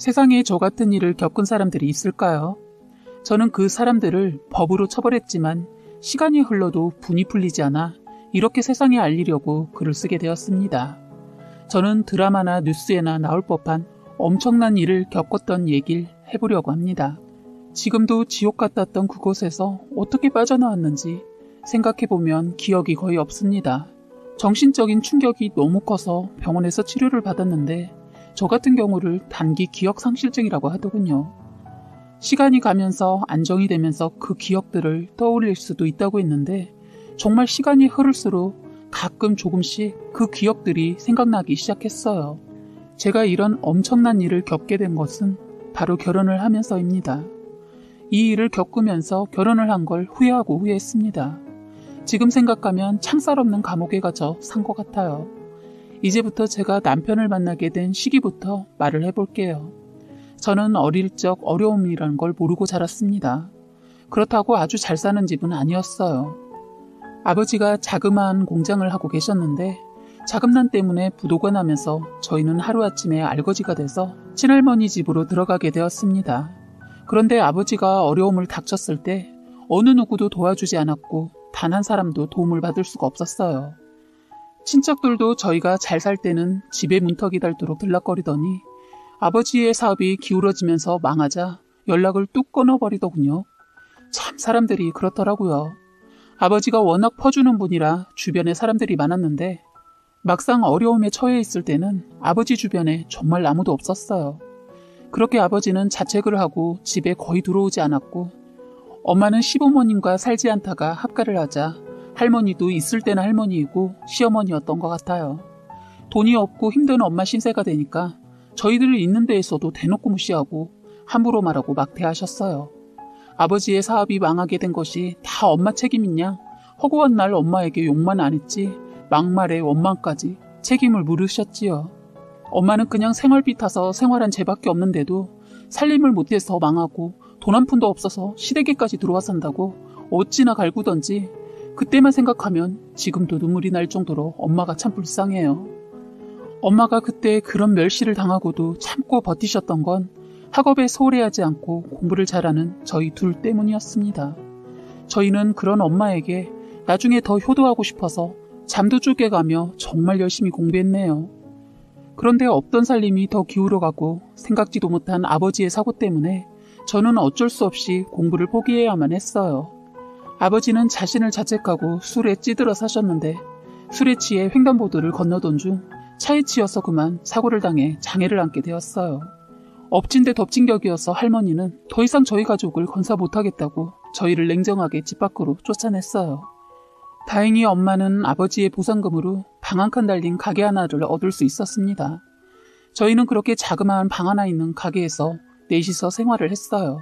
세상에 저 같은 일을 겪은 사람들이 있을까요? 저는 그 사람들을 법으로 처벌했지만 시간이 흘러도 분이 풀리지 않아 이렇게 세상에 알리려고 글을 쓰게 되었습니다. 저는 드라마나 뉴스에나 나올 법한 엄청난 일을 겪었던 얘기를 해보려고 합니다. 지금도 지옥 같았던 그곳에서 어떻게 빠져나왔는지 생각해보면 기억이 거의 없습니다. 정신적인 충격이 너무 커서 병원에서 치료를 받았는데 저 같은 경우를 단기 기억상실증이라고 하더군요. 시간이 가면서 안정이 되면서 그 기억들을 떠올릴 수도 있다고 했는데 정말 시간이 흐를수록 가끔 조금씩 그 기억들이 생각나기 시작했어요. 제가 이런 엄청난 일을 겪게 된 것은 바로 결혼을 하면서입니다. 이 일을 겪으면서 결혼을 한 걸 후회하고 후회했습니다. 지금 생각하면 창살 없는 감옥에 갇혀 산 것 같아요. 이제부터 제가 남편을 만나게 된 시기부터 말을 해볼게요. 저는 어릴 적 어려움이라는 걸 모르고 자랐습니다. 그렇다고 아주 잘 사는 집은 아니었어요. 아버지가 자그마한 공장을 하고 계셨는데 자금난 때문에 부도가 나면서 저희는 하루아침에 알거지가 돼서 친할머니 집으로 들어가게 되었습니다. 그런데 아버지가 어려움을 닥쳤을 때 어느 누구도 도와주지 않았고 단 한 사람도 도움을 받을 수가 없었어요. 친척들도 저희가 잘 살 때는 집에 문턱이 닳도록 들락거리더니 아버지의 사업이 기울어지면서 망하자 연락을 뚝 끊어버리더군요. 참 사람들이 그렇더라고요. 아버지가 워낙 퍼주는 분이라 주변에 사람들이 많았는데 막상 어려움에 처해 있을 때는 아버지 주변에 정말 아무도 없었어요. 그렇게 아버지는 자책을 하고 집에 거의 들어오지 않았고 엄마는 시부모님과 살지 않다가 합가를 하자 할머니도 있을 때는 할머니이고 시어머니였던 것 같아요. 돈이 없고 힘든 엄마 신세가 되니까 저희들 있는 데에서도 대놓고 무시하고 함부로 말하고 막대하셨어요. 아버지의 사업이 망하게 된 것이 다 엄마 책임이냐? 허구한 날 엄마에게 욕만 안 했지 막말에 원망까지 책임을 물으셨지요. 엄마는 그냥 생활비 타서 생활한 죄밖에 없는데도 살림을 못해서 망하고 돈 한 푼도 없어서 시댁에까지 들어와 산다고 어찌나 갈구던지 그때만 생각하면 지금도 눈물이 날 정도로 엄마가 참 불쌍해요. 엄마가 그때 그런 멸시를 당하고도 참고 버티셨던 건 학업에 소홀해하지 않고 공부를 잘하는 저희 둘 때문이었습니다. 저희는 그런 엄마에게 나중에 더 효도하고 싶어서 잠도 쪼개가며 정말 열심히 공부했네요. 그런데 없던 살림이 더 기울어가고 생각지도 못한 아버지의 사고 때문에 저는 어쩔 수 없이 공부를 포기해야만 했어요. 아버지는 자신을 자책하고 술에 찌들어 사셨는데 술에 취해 횡단보도를 건너던 중 차에 치여서 그만 사고를 당해 장애를 안게 되었어요. 엎친 데 덮친 격이어서 할머니는 더 이상 저희 가족을 건사 못하겠다고 저희를 냉정하게 집 밖으로 쫓아냈어요. 다행히 엄마는 아버지의 보상금으로 방 한 칸 달린 가게 하나를 얻을 수 있었습니다. 저희는 그렇게 자그마한 방 하나 있는 가게에서 넷이서 생활을 했어요.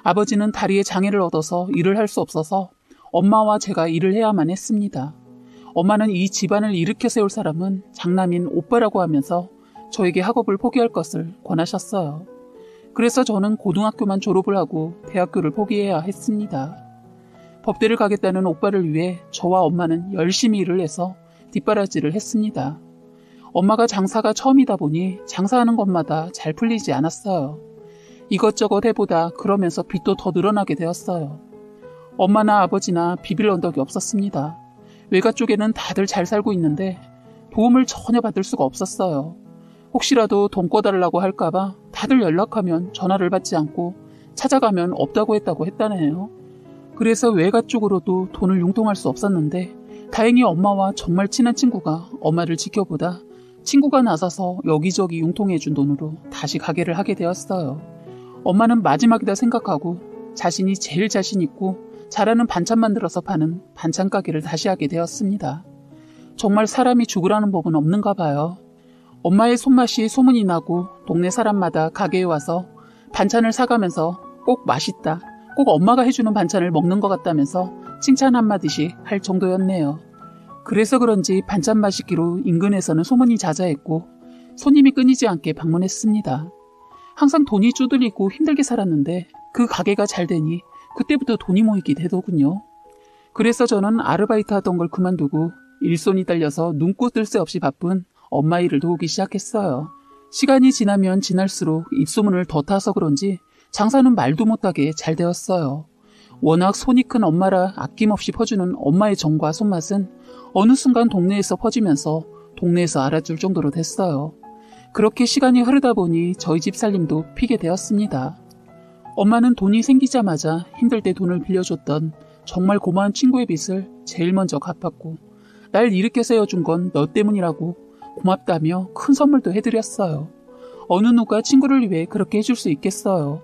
아버지는 다리에 장애를 얻어서 일을 할 수 없어서 엄마와 제가 일을 해야만 했습니다. 엄마는 이 집안을 일으켜 세울 사람은 장남인 오빠라고 하면서 저에게 학업을 포기할 것을 권하셨어요. 그래서 저는 고등학교만 졸업을 하고 대학교를 포기해야 했습니다. 법대를 가겠다는 오빠를 위해 저와 엄마는 열심히 일을 해서 뒷바라지를 했습니다. 엄마가 장사가 처음이다 보니 장사하는 것마다 잘 풀리지 않았어요. 이것저것 해보다 그러면서 빚도 더 늘어나게 되었어요. 엄마나 아버지나 비빌 언덕이 없었습니다. 외가 쪽에는 다들 잘 살고 있는데 도움을 전혀 받을 수가 없었어요. 혹시라도 돈 꿔달라고 할까봐 다들 연락하면 전화를 받지 않고 찾아가면 없다고 했다네요. 그래서 외가 쪽으로도 돈을 융통할 수 없었는데 다행히 엄마와 정말 친한 친구가 엄마를 지켜보다 친구가 나서서 여기저기 융통해준 돈으로 다시 가게를 하게 되었어요. 엄마는 마지막이다 생각하고 자신이 제일 자신 있고 잘하는 반찬 만들어서 파는 반찬 가게를 다시 하게 되었습니다. 정말 사람이 죽으라는 법은 없는가 봐요. 엄마의 손맛이 소문이 나고 동네 사람마다 가게에 와서 반찬을 사가면서 꼭 맛있다, 꼭 엄마가 해주는 반찬을 먹는 것 같다면서 칭찬 한마디씩 할 정도였네요. 그래서 그런지 반찬 맛있기로 인근에서는 소문이 자자했고 손님이 끊이지 않게 방문했습니다. 항상 돈이 쪼들리고 힘들게 살았는데 그 가게가 잘 되니 그때부터 돈이 모이게 되더군요. 그래서 저는 아르바이트 하던 걸 그만두고 일손이 딸려서 눈코 뜰 새 없이 바쁜 엄마 일을 도우기 시작했어요. 시간이 지나면 지날수록 입소문을 더 타서 그런지 장사는 말도 못하게 잘 되었어요. 워낙 손이 큰 엄마라 아낌없이 퍼주는 엄마의 정과 손맛은 어느 순간 동네에서 퍼지면서 동네에서 알아줄 정도로 됐어요. 그렇게 시간이 흐르다 보니 저희 집 살림도 피게 되었습니다. 엄마는 돈이 생기자마자 힘들 때 돈을 빌려줬던 정말 고마운 친구의 빚을 제일 먼저 갚았고, 날 이렇게 세워준 건 너 때문이라고 고맙다며 큰 선물도 해드렸어요. 어느 누가 친구를 위해 그렇게 해줄 수 있겠어요.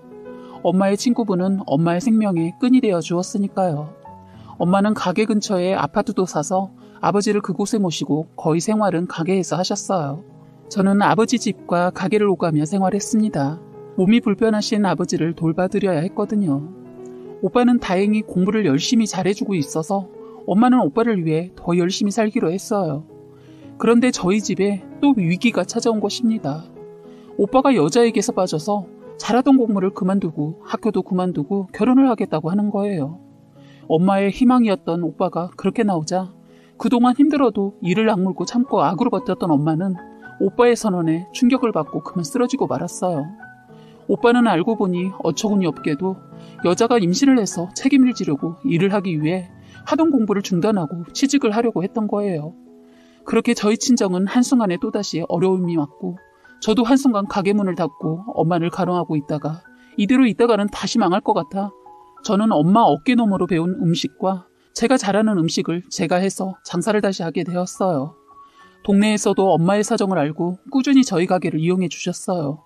엄마의 친구분은 엄마의 생명의 끈이 되어 주었으니까요. 엄마는 가게 근처에 아파트도 사서 아버지를 그곳에 모시고 거의 생활은 가게에서 하셨어요. 저는 아버지 집과 가게를 오가며 생활했습니다. 몸이 불편하신 아버지를 돌봐드려야 했거든요. 오빠는 다행히 공부를 열심히 잘해주고 있어서 엄마는 오빠를 위해 더 열심히 살기로 했어요. 그런데 저희 집에 또 위기가 찾아온 것입니다. 오빠가 여자에게서 빠져서 잘하던 공부를 그만두고 학교도 그만두고 결혼을 하겠다고 하는 거예요. 엄마의 희망이었던 오빠가 그렇게 나오자 그동안 힘들어도 이를 악물고 참고 악으로 버텼던 엄마는 오빠의 선언에 충격을 받고 그만 쓰러지고 말았어요. 오빠는 알고 보니 어처구니 없게도 여자가 임신을 해서 책임을 지려고 일을 하기 위해 하던 공부를 중단하고 취직을 하려고 했던 거예요. 그렇게 저희 친정은 한순간에 또다시 어려움이 왔고, 저도 한순간 가게 문을 닫고 엄마를 가롱하고 있다가 이대로 있다가는 다시 망할 것 같아 저는 엄마 어깨 너머로 배운 음식과 제가 잘하는 음식을 제가 해서 장사를 다시 하게 되었어요. 동네에서도 엄마의 사정을 알고 꾸준히 저희 가게를 이용해 주셨어요.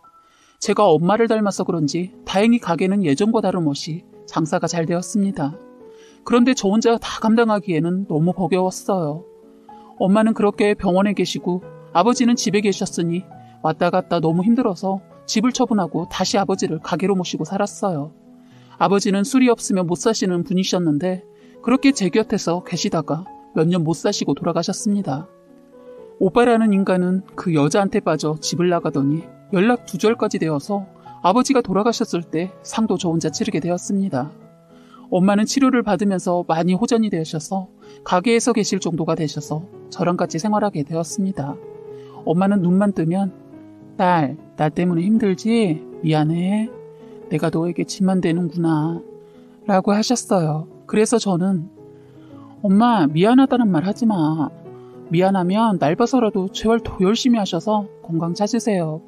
제가 엄마를 닮아서 그런지 다행히 가게는 예전과 다름없이 장사가 잘 되었습니다. 그런데 저 혼자 다 감당하기에는 너무 버거웠어요. 엄마는 그렇게 병원에 계시고 아버지는 집에 계셨으니 왔다 갔다 너무 힘들어서 집을 처분하고 다시 아버지를 가게로 모시고 살았어요. 아버지는 술이 없으면 못 사시는 분이셨는데 그렇게 제 곁에서 계시다가 몇 년 못 사시고 돌아가셨습니다. 오빠라는 인간은 그 여자한테 빠져 집을 나가더니 연락 두절까지 되어서 아버지가 돌아가셨을 때 상도 저 혼자 치르게 되었습니다. 엄마는 치료를 받으면서 많이 호전이 되셔서 가게에서 계실 정도가 되셔서 저랑 같이 생활하게 되었습니다. 엄마는 눈만 뜨면 딸, 나 때문에 힘들지? 미안해. 내가 너에게 짐만 되는구나 라고 하셨어요. 그래서 저는 엄마 미안하다는 말 하지 마. 미안하면 날 봐서라도 제발 더 열심히 하셔서 건강 찾으세요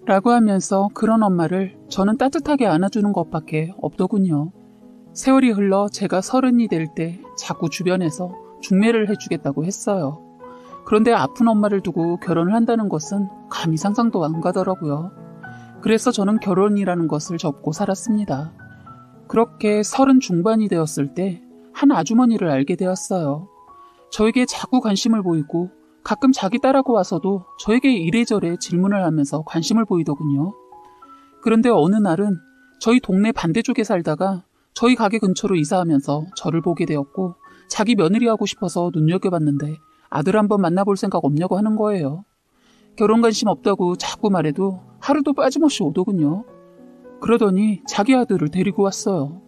라고 하면서 그런 엄마를 저는 따뜻하게 안아주는 것밖에 없더군요. 세월이 흘러 제가 30이 될 때 자꾸 주변에서 중매를 해주겠다고 했어요. 그런데 아픈 엄마를 두고 결혼을 한다는 것은 감히 상상도 안 가더라고요. 그래서 저는 결혼이라는 것을 접고 살았습니다. 그렇게 30 중반이 되었을 때 한 아주머니를 알게 되었어요. 저에게 자꾸 관심을 보이고 가끔 자기 딸하고 와서도 저에게 이래저래 질문을 하면서 관심을 보이더군요. 그런데 어느 날은 저희 동네 반대쪽에 살다가 저희 가게 근처로 이사하면서 저를 보게 되었고 자기 며느리 하고 싶어서 눈여겨봤는데 아들 한번 만나볼 생각 없냐고 하는 거예요. 결혼 관심 없다고 자꾸 말해도 하루도 빠짐없이 오더군요. 그러더니 자기 아들을 데리고 왔어요.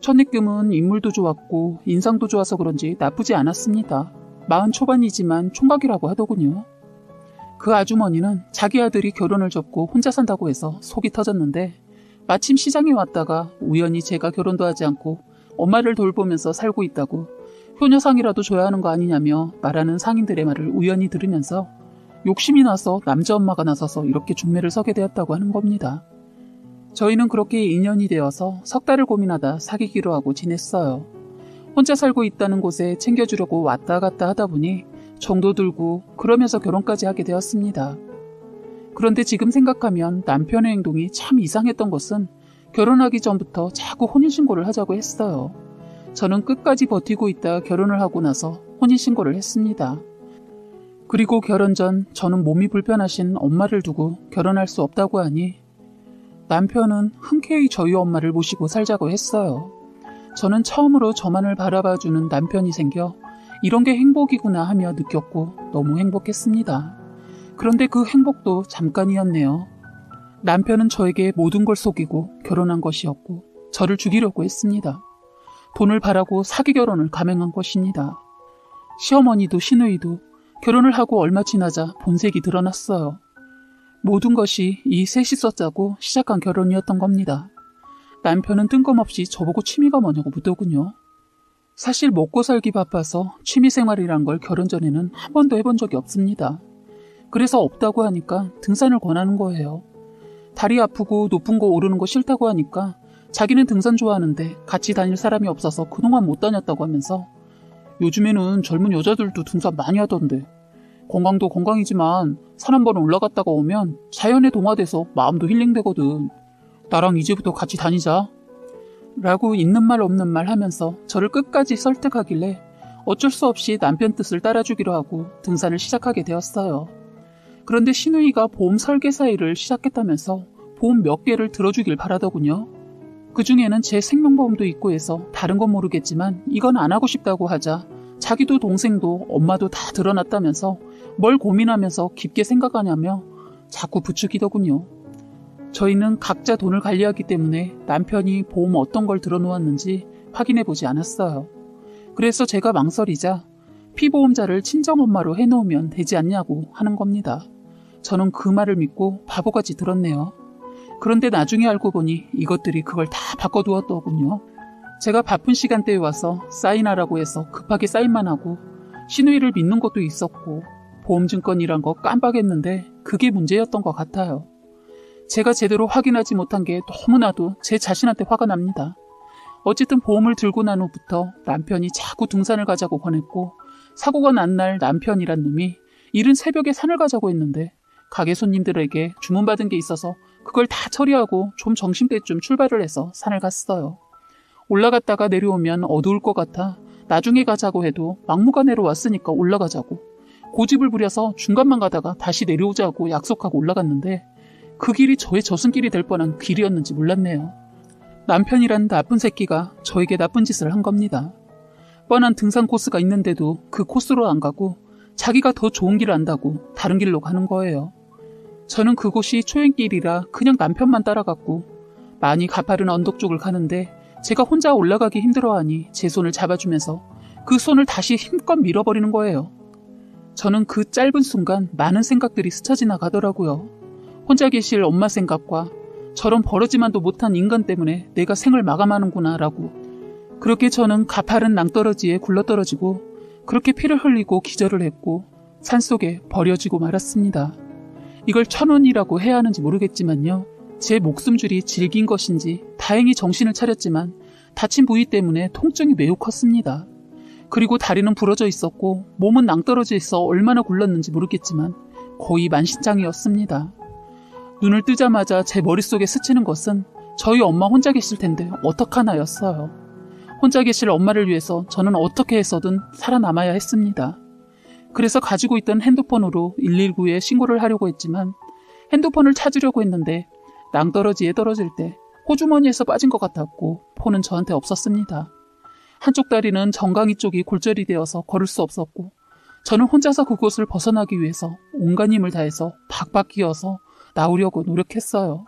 첫 느낌은 인물도 좋았고 인상도 좋아서 그런지 나쁘지 않았습니다. 40 초반이지만 총각이라고 하더군요. 그 아주머니는 자기 아들이 결혼을 접고 혼자 산다고 해서 속이 터졌는데 마침 시장에 왔다가 우연히 제가 결혼도 하지 않고 엄마를 돌보면서 살고 있다고 효녀상이라도 줘야 하는 거 아니냐며 말하는 상인들의 말을 우연히 들으면서 욕심이 나서 남자 엄마가 나서서 이렇게 중매를 서게 되었다고 하는 겁니다. 저희는 그렇게 인연이 되어서 석 달을 고민하다 사귀기로 하고 지냈어요. 혼자 살고 있다는 곳에 챙겨주려고 왔다 갔다 하다 보니 정도 들고 그러면서 결혼까지 하게 되었습니다. 그런데 지금 생각하면 남편의 행동이 참 이상했던 것은 결혼하기 전부터 자꾸 혼인신고를 하자고 했어요. 저는 끝까지 버티고 있다 결혼을 하고 나서 혼인신고를 했습니다. 그리고 결혼 전 저는 몸이 불편하신 엄마를 두고 결혼할 수 없다고 하니 남편은 흔쾌히 저희 엄마를 모시고 살자고 했어요. 저는 처음으로 저만을 바라봐주는 남편이 생겨 이런 게 행복이구나 하며 느꼈고 너무 행복했습니다. 그런데 그 행복도 잠깐이었네요. 남편은 저에게 모든 걸 속이고 결혼한 것이었고 저를 죽이려고 했습니다. 돈을 바라고 사기 결혼을 감행한 것입니다. 시어머니도 시누이도 결혼을 하고 얼마 지나자 본색이 드러났어요. 모든 것이 이 셋이서 짜고 시작한 결혼이었던 겁니다. 남편은 뜬금없이 저보고 취미가 뭐냐고 묻더군요. 사실 먹고 살기 바빠서 취미생활이란 걸 결혼 전에는 한 번도 해본 적이 없습니다. 그래서 없다고 하니까 등산을 권하는 거예요. 다리 아프고 높은 거 오르는 거 싫다고 하니까 자기는 등산 좋아하는데 같이 다닐 사람이 없어서 그동안 못 다녔다고 하면서 요즘에는 젊은 여자들도 등산 많이 하던데 건강도 건강이지만 산 한 번 올라갔다가 오면 자연에 동화돼서 마음도 힐링되거든. 나랑 이제부터 같이 다니자. 라고 있는 말 없는 말 하면서 저를 끝까지 설득하길래 어쩔 수 없이 남편 뜻을 따라주기로 하고 등산을 시작하게 되었어요. 그런데 시누이가 보험 설계사 일을 시작했다면서 보험 몇 개를 들어주길 바라더군요. 그중에는 제 생명보험도 있고 해서 다른 건 모르겠지만 이건 안 하고 싶다고 하자 자기도 동생도 엄마도 다 들어놨다면서 뭘 고민하면서 깊게 생각하냐며 자꾸 부추기더군요. 저희는 각자 돈을 관리하기 때문에 남편이 보험 어떤 걸 들어놓았는지 확인해보지 않았어요. 그래서 제가 망설이자 피보험자를 친정엄마로 해놓으면 되지 않냐고 하는 겁니다. 저는 그 말을 믿고 바보같이 들었네요. 그런데 나중에 알고 보니 이것들이 그걸 다 바꿔두었더군요. 제가 바쁜 시간대에 와서 사인하라고 해서 급하게 사인만 하고 시누이를 믿는 것도 있었고 보험증권이란 거 깜빡했는데 그게 문제였던 것 같아요. 제가 제대로 확인하지 못한 게 너무나도 제 자신한테 화가 납니다. 어쨌든 보험을 들고 난 후부터 남편이 자꾸 등산을 가자고 권했고 사고가 난 날 남편이란 놈이 이른 새벽에 산을 가자고 했는데 가게 손님들에게 주문받은 게 있어서 그걸 다 처리하고 좀 점심때쯤 출발을 해서 산을 갔어요. 올라갔다가 내려오면 어두울 것 같아 나중에 가자고 해도 막무가내로 왔으니까 올라가자고 고집을 부려서 중간만 가다가 다시 내려오자고 약속하고 올라갔는데 그 길이 저의 저승길이 될 뻔한 길이었는지 몰랐네요. 남편이란 나쁜 새끼가 저에게 나쁜 짓을 한 겁니다. 뻔한 등산 코스가 있는데도 그 코스로 안 가고 자기가 더 좋은 길을 안다고 다른 길로 가는 거예요. 저는 그곳이 초행길이라 그냥 남편만 따라갔고 많이 가파른 언덕 쪽을 가는데 제가 혼자 올라가기 힘들어하니 제 손을 잡아주면서 그 손을 다시 힘껏 밀어버리는 거예요. 저는 그 짧은 순간 많은 생각들이 스쳐 지나가더라고요. 혼자 계실 엄마 생각과 저런 버러지만도 못한 인간 때문에 내가 생을 마감하는구나 라고. 그렇게 저는 가파른 낭떠러지에 굴러떨어지고 그렇게 피를 흘리고 기절을 했고 산속에 버려지고 말았습니다. 이걸 천운이라고 해야 하는지 모르겠지만요. 제 목숨줄이 질긴 것인지 다행히 정신을 차렸지만 다친 부위 때문에 통증이 매우 컸습니다. 그리고 다리는 부러져 있었고 몸은 낭떠러져 있어 얼마나 굴렀는지 모르겠지만 거의 만신창이었습니다. 눈을 뜨자마자 제 머릿속에 스치는 것은 저희 엄마 혼자 계실 텐데 어떡하나였어요. 혼자 계실 엄마를 위해서 저는 어떻게 해서든 살아남아야 했습니다. 그래서 가지고 있던 핸드폰으로 119에 신고를 하려고 했지만 핸드폰을 찾으려고 했는데 낭떠러지에 떨어질 때 호주머니에서 빠진 것 같았고 폰은 저한테 없었습니다. 한쪽 다리는 정강이 쪽이 골절이 되어서 걸을 수 없었고 저는 혼자서 그곳을 벗어나기 위해서 온갖 힘을 다해서 박박 끼어서 나오려고 노력했어요.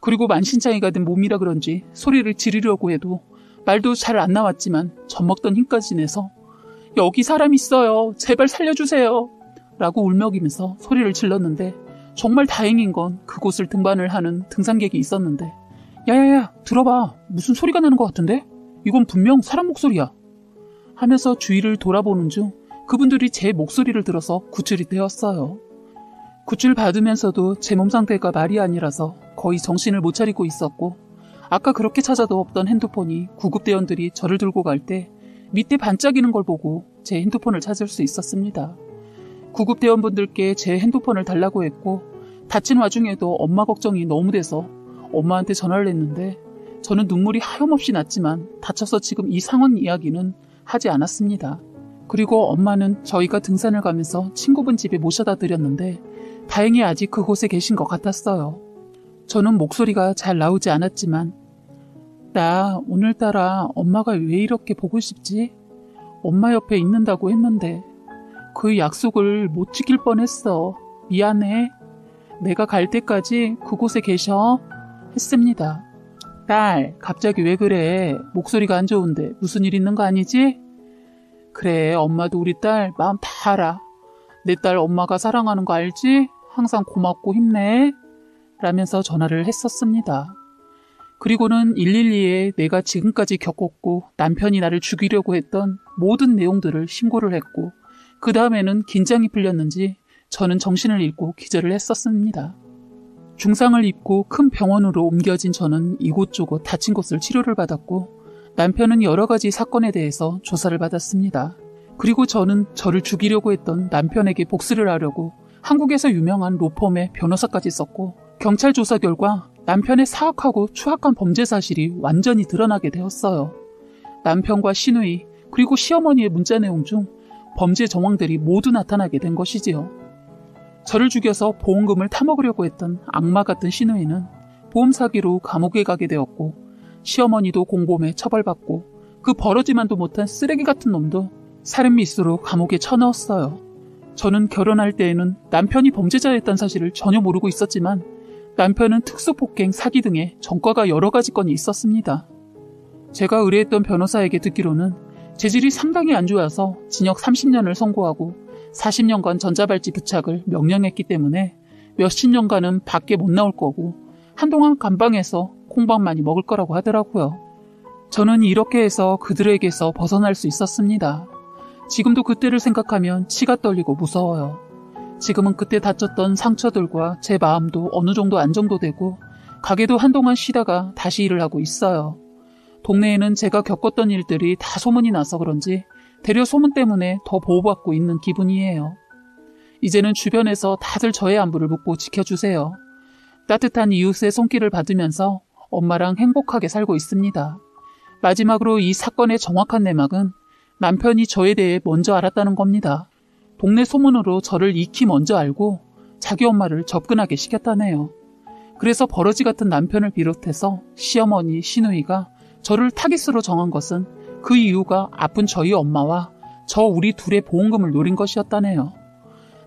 그리고 만신창이가 된 몸이라 그런지 소리를 지르려고 해도 말도 잘 안 나왔지만 젖먹던 힘까지 내서 여기 사람 있어요. 제발 살려주세요. 라고 울먹이면서 소리를 질렀는데 정말 다행인 건 그곳을 등반을 하는 등산객이 있었는데 야야야 들어봐. 무슨 소리가 나는 것 같은데? 이건 분명 사람 목소리야. 하면서 주위를 돌아보는 중 그분들이 제 목소리를 들어서 구출이 되었어요. 구출 받으면서도 제 몸 상태가 말이 아니라서 거의 정신을 못 차리고 있었고 아까 그렇게 찾아도 없던 핸드폰이 구급대원들이 저를 들고 갈 때 밑에 반짝이는 걸 보고 제 핸드폰을 찾을 수 있었습니다. 구급대원분들께 제 핸드폰을 달라고 했고 다친 와중에도 엄마 걱정이 너무 돼서 엄마한테 전화를 했는데 저는 눈물이 하염없이 났지만 다쳐서 지금 이 상황 이야기는 하지 않았습니다. 그리고 엄마는 저희가 등산을 가면서 친구분 집에 모셔다 드렸는데 다행히 아직 그곳에 계신 것 같았어요. 저는 목소리가 잘 나오지 않았지만 나 오늘따라 엄마가 왜 이렇게 보고 싶지? 엄마 옆에 있는다고 했는데 그 약속을 못 지킬 뻔했어. 미안해. 내가 갈 때까지 그곳에 계셔. 했습니다. 딸, 갑자기 왜 그래? 목소리가 안 좋은데 무슨 일 있는 거 아니지? 그래, 엄마도 우리 딸 마음 다 알아. 내 딸 엄마가 사랑하는 거 알지? 항상 고맙고 힘내 라면서 전화를 했었습니다. 그리고는 112에 내가 지금까지 겪었고 남편이 나를 죽이려고 했던 모든 내용들을 신고를 했고 그 다음에는 긴장이 풀렸는지 저는 정신을 잃고 기절을 했었습니다. 중상을 입고 큰 병원으로 옮겨진 저는 이곳저곳 다친 곳을 치료를 받았고 남편은 여러 가지 사건에 대해서 조사를 받았습니다. 그리고 저는 저를 죽이려고 했던 남편에게 복수를 하려고 한국에서 유명한 로펌의 변호사까지 썼고 경찰 조사 결과 남편의 사악하고 추악한 범죄 사실이 완전히 드러나게 되었어요. 남편과 시누이 그리고 시어머니의 문자 내용 중 범죄 정황들이 모두 나타나게 된 것이지요. 저를 죽여서 보험금을 타먹으려고 했던 악마 같은 시누이는 보험 사기로 감옥에 가게 되었고 시어머니도 공범에 처벌받고 그 버러지만도 못한 쓰레기 같은 놈도 살인미수로 감옥에 쳐넣었어요. 저는 결혼할 때에는 남편이 범죄자였다는 사실을 전혀 모르고 있었지만 남편은 특수폭행, 사기 등의 전과가 여러 가지 건이 있었습니다. 제가 의뢰했던 변호사에게 듣기로는 재질이 상당히 안 좋아서 징역 30년을 선고하고 40년간 전자발찌 부착을 명령했기 때문에 몇십 년간은 밖에 못 나올 거고 한동안 감방에서 콩밥 많이 먹을 거라고 하더라고요. 저는 이렇게 해서 그들에게서 벗어날 수 있었습니다. 지금도 그때를 생각하면 치가 떨리고 무서워요. 지금은 그때 다쳤던 상처들과 제 마음도 어느 정도 안정도되고 가게도 한동안 쉬다가 다시 일을 하고 있어요. 동네에는 제가 겪었던 일들이 다 소문이 나서 그런지 대려 소문 때문에 더 보호받고 있는 기분이에요. 이제는 주변에서 다들 저의 안부를 묻고 지켜주세요. 따뜻한 이웃의 손길을 받으면서 엄마랑 행복하게 살고 있습니다. 마지막으로 이 사건의 정확한 내막은 남편이 저에 대해 먼저 알았다는 겁니다. 동네 소문으로 저를 익히 먼저 알고 자기 엄마를 접근하게 시켰다네요. 그래서 버러지 같은 남편을 비롯해서 시어머니, 시누이가 저를 타깃으로 정한 것은 그 이유가 아픈 저희 엄마와 저 우리 둘의 보험금을 노린 것이었다네요.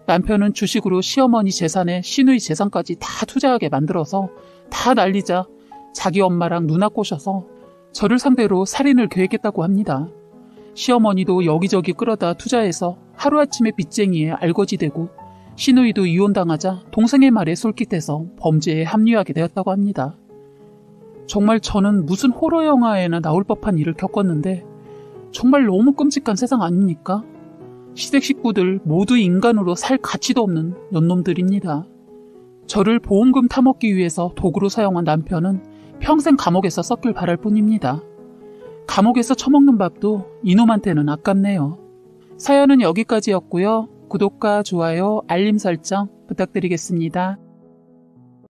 남편은 주식으로 시어머니 재산에 시누이 재산까지 다 투자하게 만들어서 다 날리자 자기 엄마랑 누나 꼬셔서 저를 상대로 살인을 계획했다고 합니다. 시어머니도 여기저기 끌어다 투자해서 하루아침에 빚쟁이에 알거지되고 시누이도 이혼당하자 동생의 말에 솔깃해서 범죄에 합류하게 되었다고 합니다. 정말 저는 무슨 호러 영화에나 나올 법한 일을 겪었는데 정말 너무 끔찍한 세상 아닙니까? 시댁 식구들 모두 인간으로 살 가치도 없는 년놈들입니다. 저를 보험금 타먹기 위해서 도구로 사용한 남편은 평생 감옥에서 썩길 바랄 뿐입니다. 감옥에서 처먹는 밥도 이놈한테는 아깝네요. 사연은 여기까지였고요. 구독과 좋아요, 알림 설정 부탁드리겠습니다.